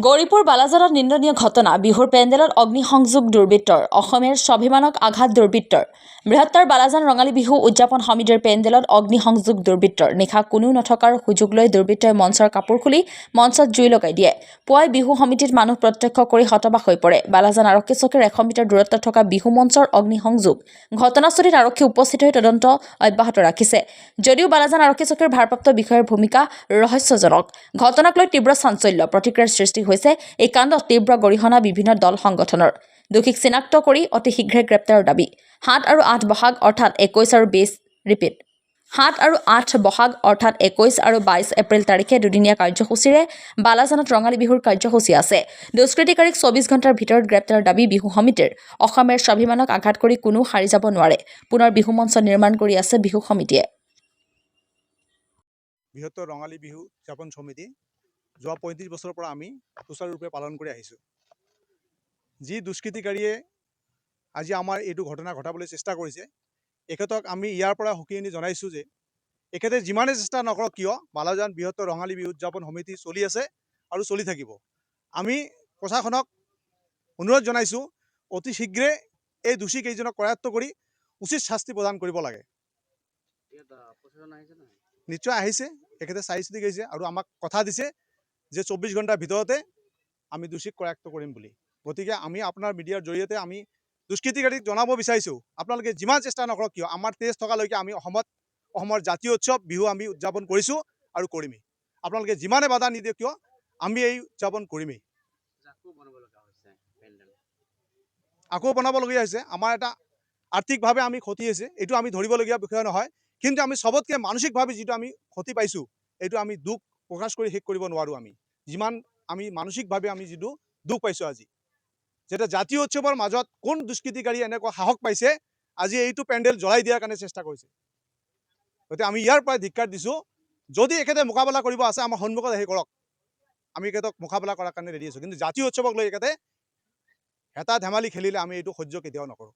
গৌৰীপুৰ বালাজাৰত নিন্দনীয় ঘটনা বিহুৰ পেণ্ডেলত অগ্নিসংযোগ দুৰ্বৃত্তৰ অসমীয়াৰ স্বাভিমানক আঘাত দুৰ্বৃত্তৰ বৃহত্তৰ বালাজান ৰঙালী বিহু উদযাপন সমিতিৰ পেণ্ডেলত অগ্নিসংযোগ দুৰ্বৃত্তৰ নিশা কোনো নথকাৰ সুযোগ লৈ দুৰ্বৃত্তই মঞ্চৰ কাপোৰ খুলি মঞ্চত জুই লগাই দিয়ে। পুৱাই বিহু সমিতিত মানুহ প্ৰত্যক্ষ কৰি হতবাক হৈ পৰে। বালাজান আৰক্ষী চকীৰ 100 মিটাৰ দূৰত্বত থকা বিহু মঞ্চৰ অগ্নিসংযোগ ঘটনাস্থলীত আৰক্ষী উপস্থিত হৈ তদন্ত অব্যাহত ৰাখিছে। যদিও বালাজান আৰক্ষী চকীৰ ভাৰপ্ৰাপ্ত বিষয়াৰ ভূমিকা ৰহস্যজনক। ঘটনাক লৈ তীব্ৰ চাঞ্চল্য প্ৰতিক্ৰিয়াৰ সৃষ্টি হৈছে। এই কাণ্ডত তীব্ৰ গৰিহণা বিভিন্ন দল সংগঠনৰ। দোষীক চিনাক্ত কৰি অতি শীঘ্ৰে গ্ৰেপ্তাৰৰ দাবী। 7 আৰু 8 বহাগ অৰ্থাৎ 21 আৰু 22 এপ্ৰিল তাৰিখে দুদিনীয়া কাৰ্যসূচীৰে বালাজানত ৰঙালী বিহুৰ কাৰ্যসূচী আছে। দুষ্কৃতিকাৰীক 24 ঘণ্টাৰ ভিতৰত গ্ৰেপ্তাৰৰ দাবী বিহু সমিতিৰ। অসমীয়াৰ স্বাভিমানক আঘাত কৰি কোনো সাৰি যাব নোৱাৰে। পুনৰ বিহু মঞ্চ নিৰ্মাণ কৰি আছে বিহু সমিতিয়ে। বৃহত্তৰ ৰঙালী বিহু উদযাপন সমিতি যোৱা 35 বছৰৰ পৰা আমি সুচাৰুৰূপে পালন কৰি আহিছোঁ। যি দুষ্কৃতিকাৰীয়ে আজি আমাৰ এইটো ঘটনা ঘটাবলৈ চেষ্টা কৰিছে, এখেতক আমি ইয়াৰ পৰা হুঁকিয়ানি জনাইছোঁ যে এখেতে যিমানে চেষ্টা নকৰক কিয় বালাজান বৃহত্তৰ ৰঙালী বিহু উদযাপন সমিতি চলি আছে আৰু চলি থাকিব। আমি প্ৰশাসনক অনুৰোধ জনাইছোঁ অতি শীঘ্ৰে এই দোষী কেইজনক কৰায়ত্ব কৰি উচিত শাস্তি প্ৰদান কৰিব লাগে। নিশ্চয় আহিছে, এখেতে চাই চিতি গৈছে আৰু আমাক কথা দিছে যে 24 ঘণ্টাৰ ভিতৰতে আমি দোষীক কৰায়ত্ব কৰিম বুলি। গতিকে আমি আপোনাৰ মিডিয়াৰ জৰিয়তে আমি দুষ্কৃতিকাৰীক জনাব বিচাৰিছোঁ, আপোনালোকে যিমান চেষ্টা নকৰক কিয় আমাৰ তেজ থকালৈকে আমি অসমৰ জাতীয় উৎসৱ বিহু আমি উদযাপন কৰিছোঁ আৰু কৰিমেই। আপোনালোকে যিমানে বাধা নিদিয়ক কিয় আমি এই উদযাপন কৰিমেই। আকৌ বনাবলগীয়া হৈছে, আমাৰ এটা আৰ্থিকভাৱে আমি ক্ষতি হৈছে, এইটো আমি ধৰিবলগীয়া বিষয় নহয়। কিন্তু আমি চবতকৈ মানসিকভাৱে যিটো আমি ক্ষতি পাইছোঁ, এইটো আমি দুখ প্ৰকাশ কৰি শেষ কৰিব নোৱাৰোঁ। যিমান আমি মানসিকভাৱে আমি যিটো দুখ পাইছোঁ আজি, যেতিয়া জাতীয় উৎসৱৰ মাজত কোন দুষ্কৃতিকাৰী এনেকুৱা সাহস পাইছে আজি এইটো পেণ্ডেল জ্বলাই দিয়াৰ কাৰণে চেষ্টা কৰিছে। গতিকে আমি ইয়াৰ পৰাই ধিক্কাৰ দিছোঁ। যদি এখেতে মোকাবিলা কৰিব আছে আমাৰ সন্মুখত আহি কৰক, আমি এখেতক মোকাবিলা কৰাৰ কাৰণে ৰেডি আছোঁ। কিন্তু জাতীয় উৎসৱক লৈ এখেতে হেতা ধেমালি খেলিলে আমি এইটো সহ্য কেতিয়াও নকৰোঁ।